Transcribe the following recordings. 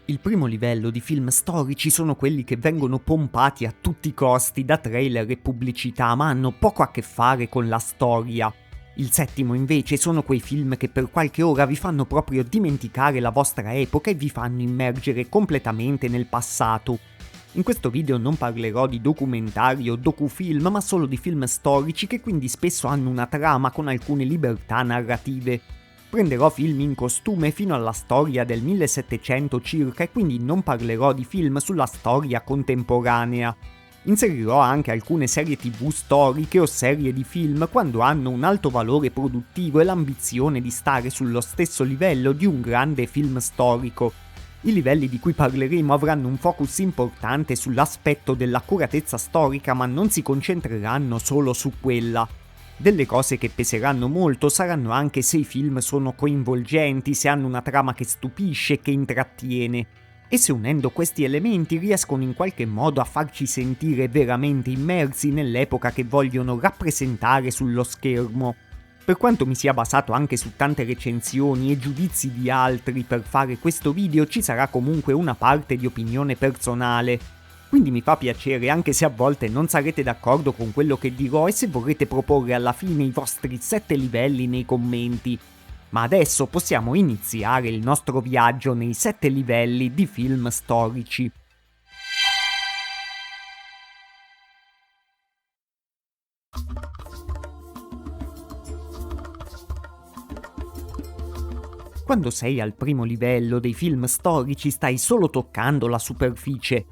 Il primo livello di film storici sono quelli che vengono pompati a tutti i costi da trailer e pubblicità, ma hanno poco a che fare con la storia. Il settimo invece sono quei film che per qualche ora vi fanno proprio dimenticare la vostra epoca e vi fanno immergere completamente nel passato. In questo video non parlerò di documentari o docufilm, ma solo di film storici che quindi spesso hanno una trama con alcune libertà narrative. Prenderò film in costume fino alla storia del 1700 circa e quindi non parlerò di film sulla storia contemporanea. Inserirò anche alcune serie TV storiche o serie di film quando hanno un alto valore produttivo e l'ambizione di stare sullo stesso livello di un grande film storico. I livelli di cui parleremo avranno un focus importante sull'aspetto dell'accuratezza storica, ma non si concentreranno solo su quella. Delle cose che peseranno molto saranno anche se i film sono coinvolgenti, se hanno una trama che stupisce, che intrattiene, e se unendo questi elementi riescono in qualche modo a farci sentire veramente immersi nell'epoca che vogliono rappresentare sullo schermo. Per quanto mi sia basato anche su tante recensioni e giudizi di altri per fare questo video, ci sarà comunque una parte di opinione personale. Quindi mi fa piacere anche se a volte non sarete d'accordo con quello che dirò e se vorrete proporre alla fine i vostri 7 livelli nei commenti. Ma adesso possiamo iniziare il nostro viaggio nei 7 livelli di film storici. Quando sei al primo livello dei film storici stai solo toccando la superficie.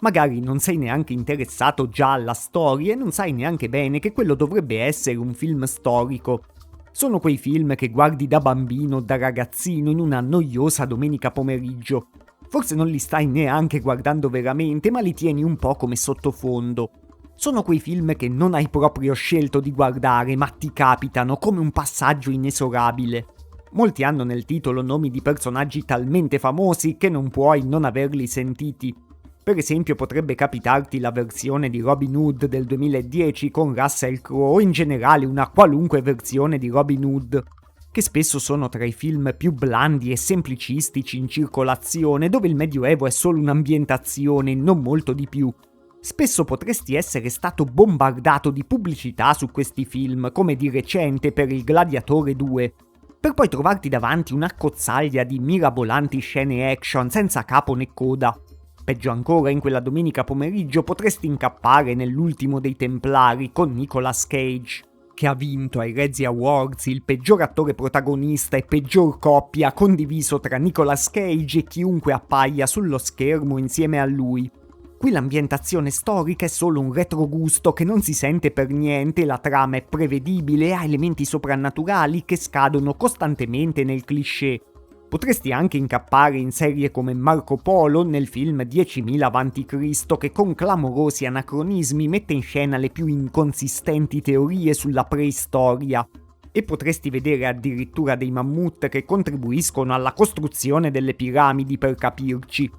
Magari non sei neanche interessato già alla storia e non sai neanche bene che quello dovrebbe essere un film storico. Sono quei film che guardi da bambino o da ragazzino in una noiosa domenica pomeriggio. Forse non li stai neanche guardando veramente, ma li tieni un po' come sottofondo. Sono quei film che non hai proprio scelto di guardare, ma ti capitano come un passaggio inesorabile. Molti hanno nel titolo nomi di personaggi talmente famosi che non puoi non averli sentiti. Per esempio potrebbe capitarti la versione di Robin Hood del 2010 con Russell Crowe o in generale una qualunque versione di Robin Hood, che spesso sono tra i film più blandi e semplicistici in circolazione, dove il Medioevo è solo un'ambientazione, non molto di più. Spesso potresti essere stato bombardato di pubblicità su questi film, come di recente per Il Gladiatore 2, per poi trovarti davanti un'accozzaglia di mirabolanti scene action senza capo né coda. Peggio ancora, in quella domenica pomeriggio potresti incappare nell'ultimo dei Templari con Nicolas Cage, che ha vinto ai Razzie Awards il peggior attore protagonista e peggior coppia condiviso tra Nicolas Cage e chiunque appaia sullo schermo insieme a lui. Qui l'ambientazione storica è solo un retrogusto che non si sente per niente, la trama è prevedibile e ha elementi soprannaturali che scadono costantemente nel cliché. Potresti anche incappare in serie come Marco Polo nel film 10.000 a.C. che con clamorosi anacronismi mette in scena le più inconsistenti teorie sulla preistoria. E potresti vedere addirittura dei mammut che contribuiscono alla costruzione delle piramidi, per capirci.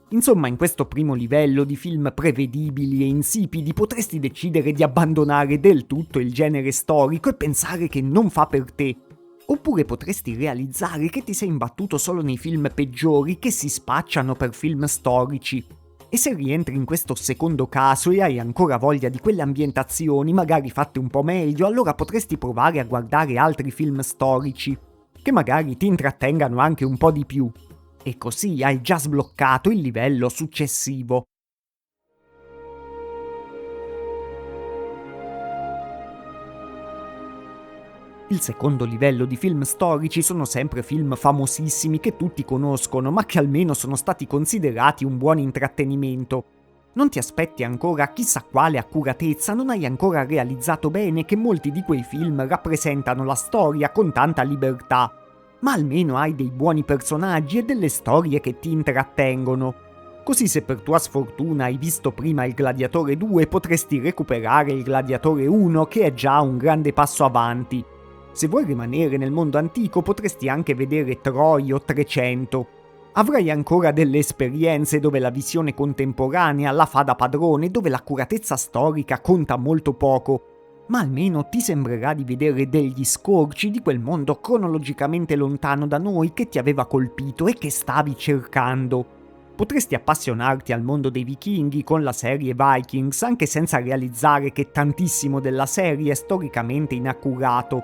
Insomma, in questo primo livello di film prevedibili e insipidi potresti decidere di abbandonare del tutto il genere storico e pensare che non fa per te. Oppure potresti realizzare che ti sei imbattuto solo nei film peggiori che si spacciano per film storici. E se rientri in questo secondo caso e hai ancora voglia di quelle ambientazioni, magari fatte un po' meglio, allora potresti provare a guardare altri film storici, che magari ti intrattengano anche un po' di più. E così hai già sbloccato il livello successivo. Il secondo livello di film storici sono sempre film famosissimi che tutti conoscono, ma che almeno sono stati considerati un buon intrattenimento. Non ti aspetti ancora chissà quale accuratezza, non hai ancora realizzato bene che molti di quei film rappresentano la storia con tanta libertà, ma almeno hai dei buoni personaggi e delle storie che ti intrattengono. Così se per tua sfortuna hai visto prima Il Gladiatore 2 potresti recuperare Il Gladiatore 1, che è già un grande passo avanti. Se vuoi rimanere nel mondo antico potresti anche vedere Troy o 300. Avrai ancora delle esperienze dove la visione contemporanea la fa da padrone, dove l'accuratezza storica conta molto poco, ma almeno ti sembrerà di vedere degli scorci di quel mondo cronologicamente lontano da noi che ti aveva colpito e che stavi cercando. Potresti appassionarti al mondo dei vichinghi con la serie Vikings, anche senza realizzare che tantissimo della serie è storicamente inaccurato.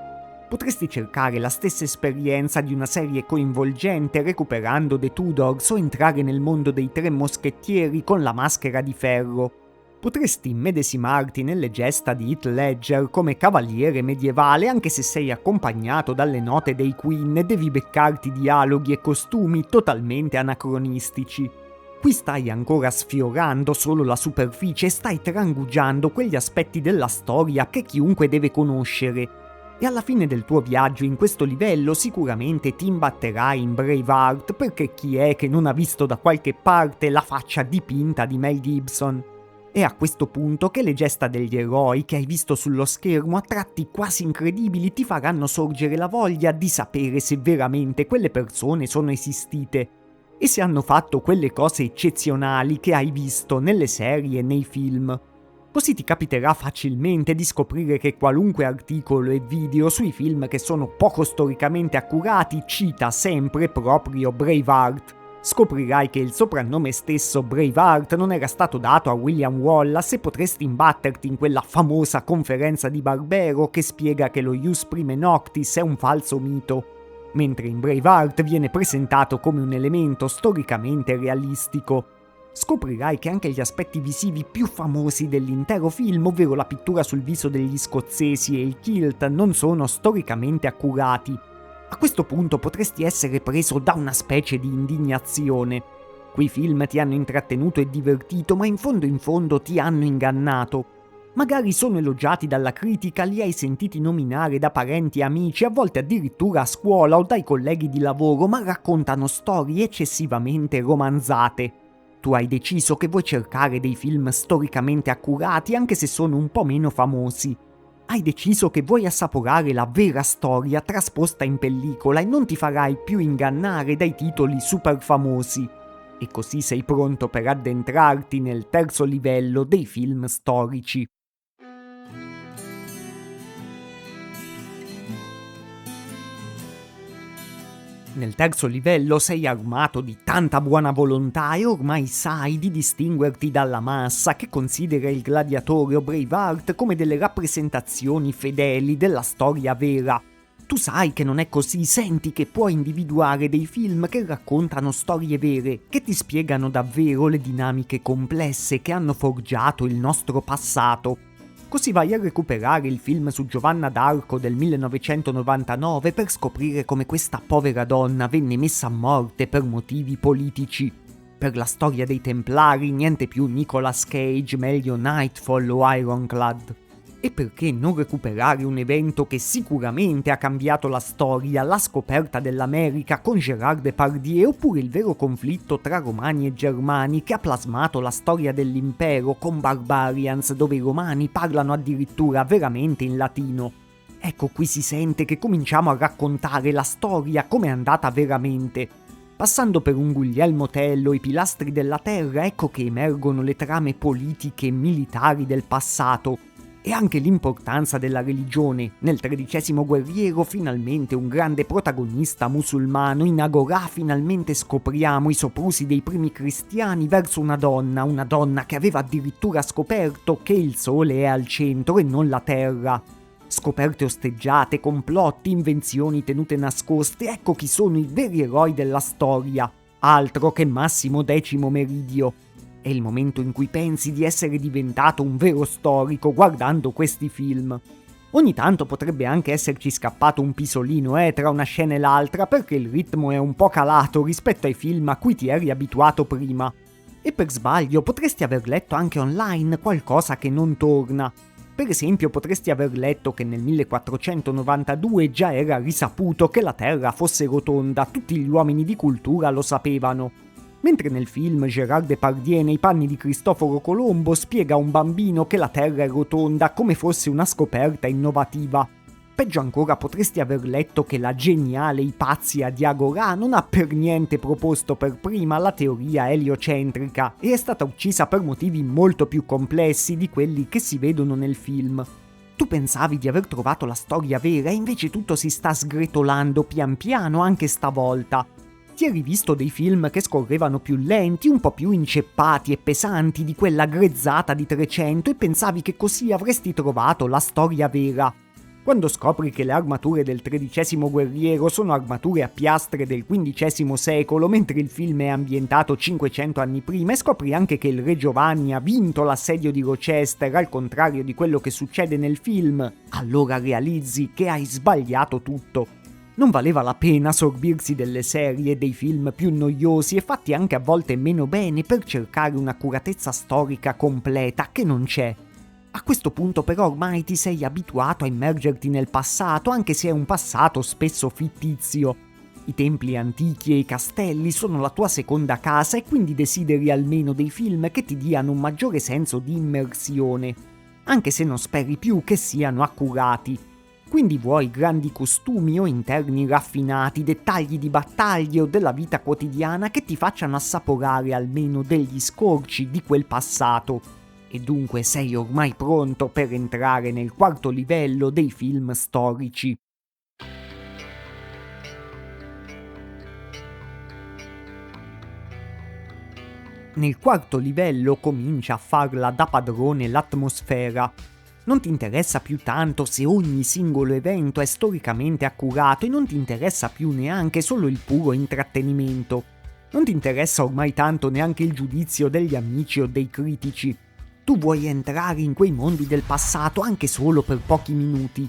Potresti cercare la stessa esperienza di una serie coinvolgente recuperando The Tudors o entrare nel mondo dei Tre Moschettieri con La Maschera di Ferro. Potresti immedesimarti nelle gesta di Heath Ledger come cavaliere medievale anche se sei accompagnato dalle note dei Queen e devi beccarti dialoghi e costumi totalmente anacronistici. Qui stai ancora sfiorando solo la superficie e stai trangugiando quegli aspetti della storia che chiunque deve conoscere. E alla fine del tuo viaggio in questo livello sicuramente ti imbatterai in Braveheart, perché chi è che non ha visto da qualche parte la faccia dipinta di Mel Gibson? È a questo punto che le gesta degli eroi che hai visto sullo schermo a tratti quasi incredibili ti faranno sorgere la voglia di sapere se veramente quelle persone sono esistite e se hanno fatto quelle cose eccezionali che hai visto nelle serie e nei film. Così ti capiterà facilmente di scoprire che qualunque articolo e video sui film che sono poco storicamente accurati cita sempre proprio Braveheart. Scoprirai che il soprannome stesso Braveheart non era stato dato a William Wallace e potresti imbatterti in quella famosa conferenza di Barbero che spiega che lo Ius Prime Noctis è un falso mito, mentre in Braveheart viene presentato come un elemento storicamente realistico. Scoprirai che anche gli aspetti visivi più famosi dell'intero film, ovvero la pittura sul viso degli scozzesi e il kilt, non sono storicamente accurati. A questo punto potresti essere preso da una specie di indignazione. Quei film ti hanno intrattenuto e divertito, ma in fondo ti hanno ingannato. Magari sono elogiati dalla critica, li hai sentiti nominare da parenti e amici, a volte addirittura a scuola o dai colleghi di lavoro, ma raccontano storie eccessivamente romanzate. Tu hai deciso che vuoi cercare dei film storicamente accurati anche se sono un po' meno famosi. Hai deciso che vuoi assaporare la vera storia trasposta in pellicola e non ti farai più ingannare dai titoli super famosi. E così sei pronto per addentrarti nel terzo livello dei film storici. Nel terzo livello sei armato di tanta buona volontà e ormai sai di distinguerti dalla massa che considera il gladiatore o Braveheart come delle rappresentazioni fedeli della storia vera. Tu sai che non è così, senti che puoi individuare dei film che raccontano storie vere, che ti spiegano davvero le dinamiche complesse che hanno forgiato il nostro passato. Così vai a recuperare il film su Giovanna d'Arco del 1999 per scoprire come questa povera donna venne messa a morte per motivi politici. Per la storia dei Templari niente più Nicolas Cage, meglio Nightfall o Ironclad. E perché non recuperare un evento che sicuramente ha cambiato la storia, la scoperta dell'America con Gérard Depardieu, oppure il vero conflitto tra Romani e Germani che ha plasmato la storia dell'impero con Barbarians, dove i Romani parlano addirittura veramente in latino. Ecco, qui si sente che cominciamo a raccontare la storia come è andata veramente. Passando per un Guglielmo Tell o i Pilastri della Terra, ecco che emergono le trame politiche e militari del passato. E anche l'importanza della religione. Nel XIII guerriero finalmente un grande protagonista musulmano, in Agorà finalmente scopriamo i soprusi dei primi cristiani verso una donna che aveva addirittura scoperto che il sole è al centro e non la terra. Scoperte osteggiate, complotti, invenzioni tenute nascoste, ecco chi sono i veri eroi della storia, altro che Massimo X Meridio. È il momento in cui pensi di essere diventato un vero storico guardando questi film. Ogni tanto potrebbe anche esserci scappato un pisolino tra una scena e l'altra perché il ritmo è un po' calato rispetto ai film a cui ti eri abituato prima. E per sbaglio potresti aver letto anche online qualcosa che non torna. Per esempio potresti aver letto che nel 1492 già era risaputo che la Terra fosse rotonda, tutti gli uomini di cultura lo sapevano. Mentre nel film Gérard Depardieu nei panni di Cristoforo Colombo spiega a un bambino che la Terra è rotonda come fosse una scoperta innovativa. Peggio ancora potresti aver letto che la geniale Ipazia di Agorà non ha per niente proposto per prima la teoria eliocentrica e è stata uccisa per motivi molto più complessi di quelli che si vedono nel film. Tu pensavi di aver trovato la storia vera e invece tutto si sta sgretolando pian piano anche stavolta. Ti eri visto dei film che scorrevano più lenti, un po' più inceppati e pesanti di quella grezzata di 300 e pensavi che così avresti trovato la storia vera. Quando scopri che le armature del XIII guerriero sono armature a piastre del XV secolo, mentre il film è ambientato 500 anni prima, e scopri anche che il re Giovanni ha vinto l'assedio di Rochester al contrario di quello che succede nel film, allora realizzi che hai sbagliato tutto. Non valeva la pena sorbirsi delle serie e dei film più noiosi e fatti anche a volte meno bene per cercare un'accuratezza storica completa che non c'è. A questo punto però ormai ti sei abituato a immergerti nel passato, anche se è un passato spesso fittizio. I templi antichi e i castelli sono la tua seconda casa e quindi desideri almeno dei film che ti diano un maggiore senso di immersione, anche se non speri più che siano accurati. Quindi vuoi grandi costumi o interni raffinati, dettagli di battaglie o della vita quotidiana che ti facciano assaporare almeno degli scorci di quel passato. E dunque sei ormai pronto per entrare nel quarto livello dei film storici. Nel quarto livello comincia a farla da padrone l'atmosfera. Non ti interessa più tanto se ogni singolo evento è storicamente accurato e non ti interessa più neanche solo il puro intrattenimento. Non ti interessa ormai tanto neanche il giudizio degli amici o dei critici. Tu vuoi entrare in quei mondi del passato anche solo per pochi minuti.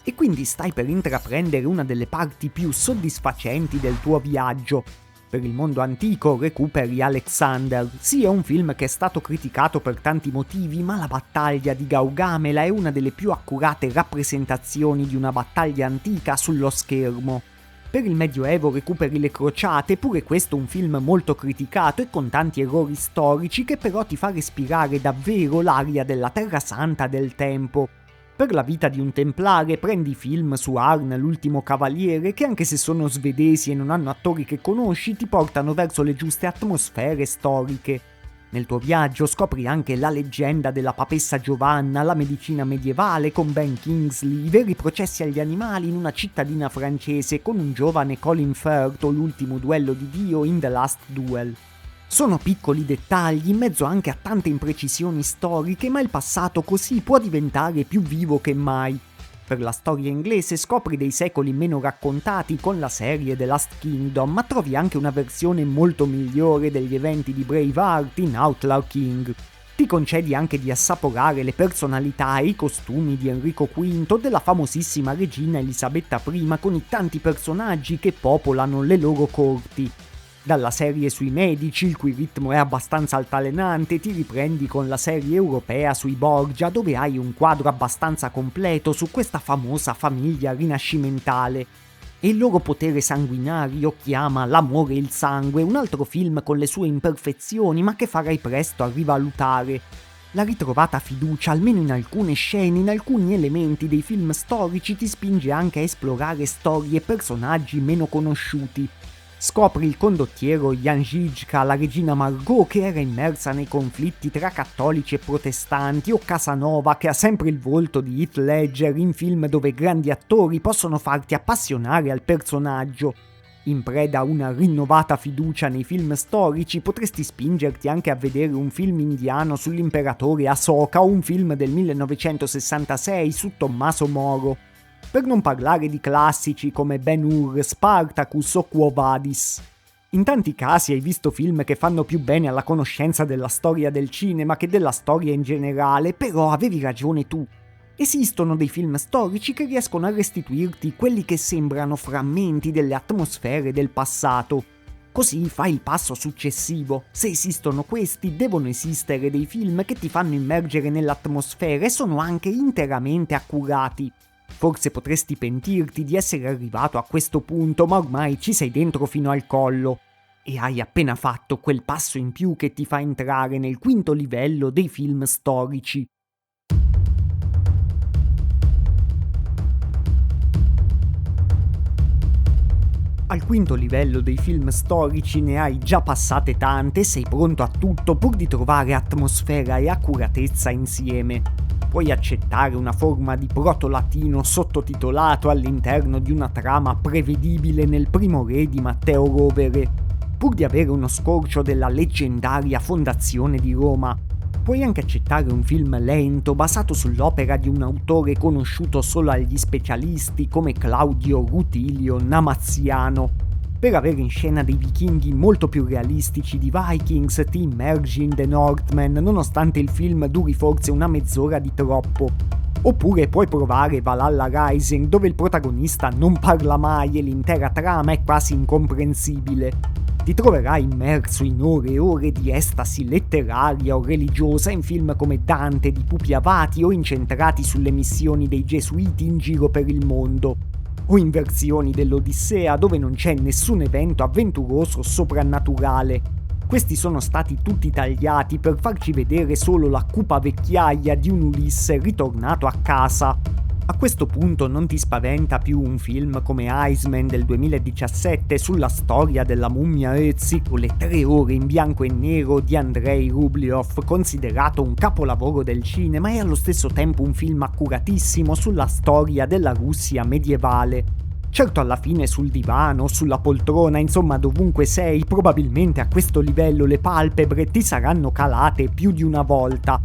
E quindi stai per intraprendere una delle parti più soddisfacenti del tuo viaggio. Per il mondo antico recuperi Alexander. Sì, è un film che è stato criticato per tanti motivi, ma la battaglia di Gaugamela è una delle più accurate rappresentazioni di una battaglia antica sullo schermo. Per il Medioevo recuperi Le Crociate, pure questo un film molto criticato e con tanti errori storici che però ti fa respirare davvero l'aria della Terra Santa del tempo. Per la vita di un templare prendi film su Arn, l'ultimo cavaliere, che anche se sono svedesi e non hanno attori che conosci, ti portano verso le giuste atmosfere storiche. Nel tuo viaggio scopri anche la leggenda della papessa Giovanna, la medicina medievale con Ben Kingsley, i veri processi agli animali in una cittadina francese con un giovane Colin Firth o l'ultimo duello di Dio in The Last Duel. Sono piccoli dettagli in mezzo anche a tante imprecisioni storiche, ma il passato così può diventare più vivo che mai. Per la storia inglese scopri dei secoli meno raccontati con la serie The Last Kingdom, ma trovi anche una versione molto migliore degli eventi di Braveheart in Outlaw King. Ti concedi anche di assaporare le personalità e i costumi di Enrico V, della famosissima regina Elisabetta I con i tanti personaggi che popolano le loro corti. Dalla serie sui medici, il cui ritmo è abbastanza altalenante, ti riprendi con la serie europea sui Borgia, dove hai un quadro abbastanza completo su questa famosa famiglia rinascimentale. E il loro potere sanguinario chiama L'amore e il sangue, un altro film con le sue imperfezioni ma che farai presto a rivalutare. La ritrovata fiducia, almeno in alcune scene, in alcuni elementi dei film storici, ti spinge anche a esplorare storie e personaggi meno conosciuti. Scopri il condottiero Jan Žižka, la regina Margot che era immersa nei conflitti tra cattolici e protestanti, o Casanova che ha sempre il volto di Heath Ledger in film dove grandi attori possono farti appassionare al personaggio. In preda a una rinnovata fiducia nei film storici potresti spingerti anche a vedere un film indiano sull'imperatore Asoka o un film del 1966 su Tommaso Moro. Per non parlare di classici come Ben-Hur, Spartacus o Quo Vadis. In tanti casi hai visto film che fanno più bene alla conoscenza della storia del cinema che della storia in generale, però avevi ragione tu. Esistono dei film storici che riescono a restituirti quelli che sembrano frammenti delle atmosfere del passato. Così fai il passo successivo. Se esistono questi, devono esistere dei film che ti fanno immergere nell'atmosfera e sono anche interamente accurati. Forse potresti pentirti di essere arrivato a questo punto, ma ormai ci sei dentro fino al collo. E hai appena fatto quel passo in più che ti fa entrare nel quinto livello dei film storici. Al quinto livello dei film storici ne hai già passate tante e sei pronto a tutto pur di trovare atmosfera e accuratezza insieme. puoi accettare una forma di proto-latino sottotitolato all'interno di una trama prevedibile nel primo re di Matteo Rovere, pur di avere uno scorcio della leggendaria fondazione di Roma. Puoi anche accettare un film lento basato sull'opera di un autore conosciuto solo agli specialisti come Claudio Rutilio Namaziano, per avere in scena dei vichinghi molto più realistici di Vikings, ti immergi in The Northman nonostante il film duri forse una mezz'ora di troppo. Oppure puoi provare Valhalla Rising, dove il protagonista non parla mai e l'intera trama è quasi incomprensibile. Ti troverai immerso in ore e ore di estasi letteraria o religiosa in film come Dante di Pupi Avati o incentrati sulle missioni dei Gesuiti in giro per il mondo, o in versioni dell'Odissea dove non c'è nessun evento avventuroso soprannaturale. Questi sono stati tutti tagliati per farci vedere solo la cupa vecchiaia di un Ulisse ritornato a casa. A questo punto non ti spaventa più un film come Iceman del 2017 sulla storia della mummia Ötzi o le 3 ore in bianco e nero di Andrei Rublev, considerato un capolavoro del cinema e allo stesso tempo un film accuratissimo sulla storia della Russia medievale. Certo, alla fine sul divano, sulla poltrona, insomma dovunque sei, probabilmente a questo livello le palpebre ti saranno calate più di una volta.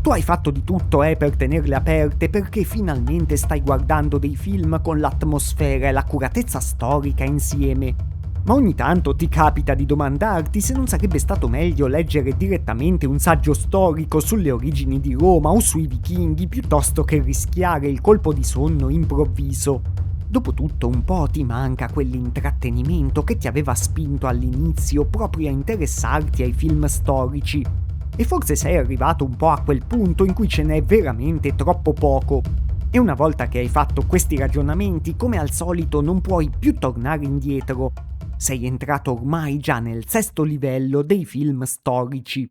Tu hai fatto di tutto per tenerle aperte perché finalmente stai guardando dei film con l'atmosfera e l'accuratezza storica insieme. Ma ogni tanto ti capita di domandarti se non sarebbe stato meglio leggere direttamente un saggio storico sulle origini di Roma o sui vichinghi piuttosto che rischiare il colpo di sonno improvviso. Dopotutto un po' ti manca quell'intrattenimento che ti aveva spinto all'inizio proprio a interessarti ai film storici. E forse sei arrivato un po' a quel punto in cui ce n'è veramente troppo poco. E una volta che hai fatto questi ragionamenti, come al solito non puoi più tornare indietro. Sei entrato ormai già nel 6° livello dei film storici.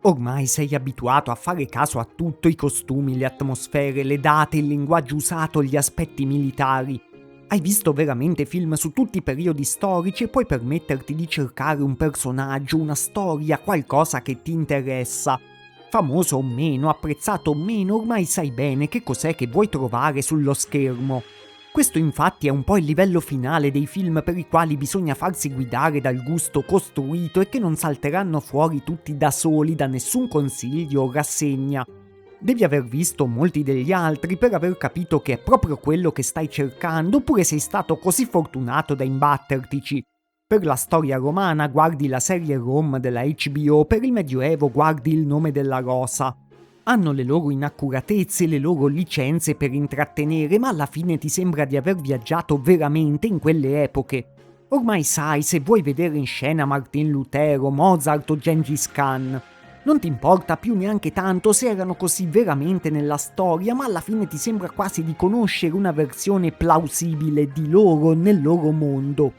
Ormai sei abituato a fare caso a tutto: i costumi, le atmosfere, le date, il linguaggio usato, gli aspetti militari. Hai visto veramente film su tutti i periodi storici e puoi permetterti di cercare un personaggio, una storia, qualcosa che ti interessa. Famoso o meno, apprezzato o meno, ormai sai bene che cos'è che vuoi trovare sullo schermo. Questo infatti è un po' il livello finale dei film per i quali bisogna farsi guidare dal gusto costruito e che non salteranno fuori tutti da soli da nessun consiglio o rassegna. Devi aver visto molti degli altri per aver capito che è proprio quello che stai cercando, oppure sei stato così fortunato da imbattertici. Per la storia romana guardi la serie Rom della HBO, per il Medioevo guardi Il nome della rosa. Hanno le loro inaccuratezze, le loro licenze per intrattenere, ma alla fine ti sembra di aver viaggiato veramente in quelle epoche. Ormai sai se vuoi vedere in scena Martin Lutero, Mozart o Gengis Khan. Non ti importa più neanche tanto se erano così veramente nella storia, ma alla fine ti sembra quasi di conoscere una versione plausibile di loro nel loro mondo.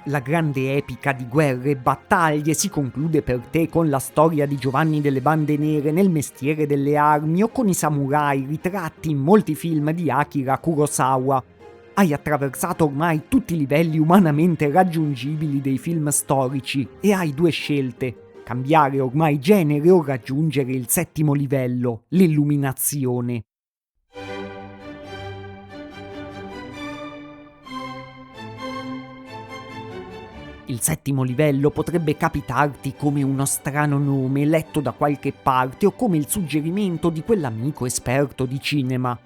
La grande epica di guerre e battaglie si conclude per te con la storia di Giovanni delle Bande Nere nel Mestiere delle Armi o con i samurai ritratti in molti film di Akira Kurosawa. Hai attraversato ormai tutti i livelli umanamente raggiungibili dei film storici e hai 2 scelte: cambiare ormai genere o raggiungere il 7° livello, l'illuminazione. Il 7° livello potrebbe capitarti come uno strano nome letto da qualche parte o come il suggerimento di quell'amico esperto di cinema.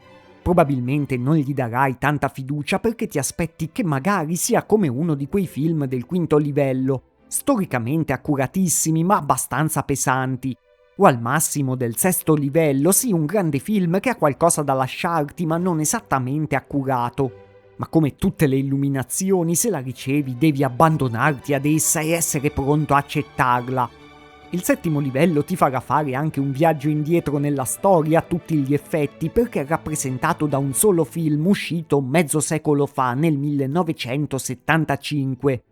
Probabilmente non gli darai tanta fiducia perché ti aspetti che magari sia come uno di quei film del 5° livello, storicamente accuratissimi ma abbastanza pesanti, o al massimo del 6° livello, sì, un grande film che ha qualcosa da lasciarti ma non esattamente accurato. Ma come tutte le illuminazioni, se la ricevi devi abbandonarti ad essa e essere pronto a accettarla. Il 7° livello ti farà fare anche un viaggio indietro nella storia a tutti gli effetti, perché è rappresentato da un solo film uscito mezzo secolo fa, nel 1975.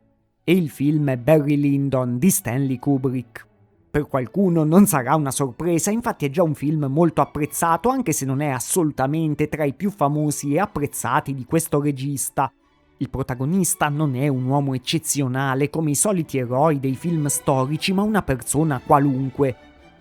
E il film è Barry Lyndon di Stanley Kubrick. Per qualcuno non sarà una sorpresa, infatti è già un film molto apprezzato, anche se non è assolutamente tra i più famosi e apprezzati di questo regista. Il protagonista non è un uomo eccezionale come i soliti eroi dei film storici, ma una persona qualunque.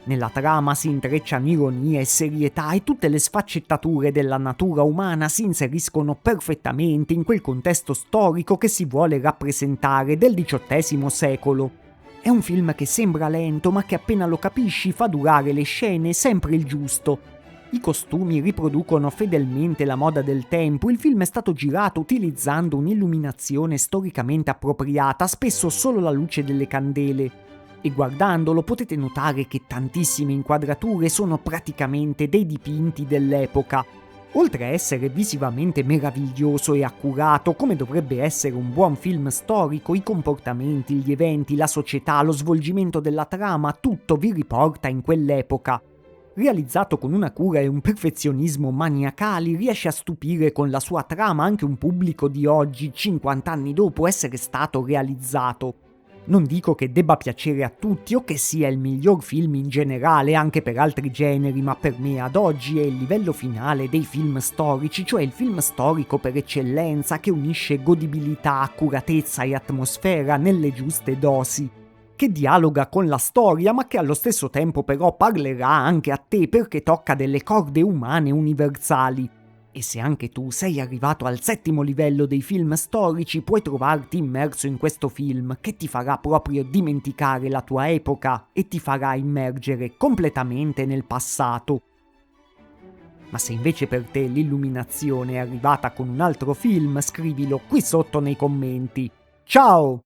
Nella trama si intrecciano ironia e serietà e tutte le sfaccettature della natura umana si inseriscono perfettamente in quel contesto storico che si vuole rappresentare del XVIII secolo. È un film che sembra lento, ma che appena lo capisci fa durare le scene sempre il giusto. I costumi riproducono fedelmente la moda del tempo, il film è stato girato utilizzando un'illuminazione storicamente appropriata, spesso solo la luce delle candele. E guardandolo potete notare che tantissime inquadrature sono praticamente dei dipinti dell'epoca. Oltre a essere visivamente meraviglioso e accurato, come dovrebbe essere un buon film storico, i comportamenti, gli eventi, la società, lo svolgimento della trama, tutto vi riporta in quell'epoca. Realizzato con una cura e un perfezionismo maniacali, riesce a stupire con la sua trama anche un pubblico di oggi, 50 anni dopo essere stato realizzato. Non dico che debba piacere a tutti o che sia il miglior film in generale anche per altri generi, ma per me ad oggi è il livello finale dei film storici, cioè il film storico per eccellenza che unisce godibilità, accuratezza e atmosfera nelle giuste dosi. Che dialoga con la storia, ma che allo stesso tempo però parlerà anche a te perché tocca delle corde umane universali. E se anche tu sei arrivato al 7° livello dei film storici, puoi trovarti immerso in questo film che ti farà proprio dimenticare la tua epoca e ti farà immergere completamente nel passato. Ma se invece per te l'illuminazione è arrivata con un altro film, scrivilo qui sotto nei commenti. Ciao!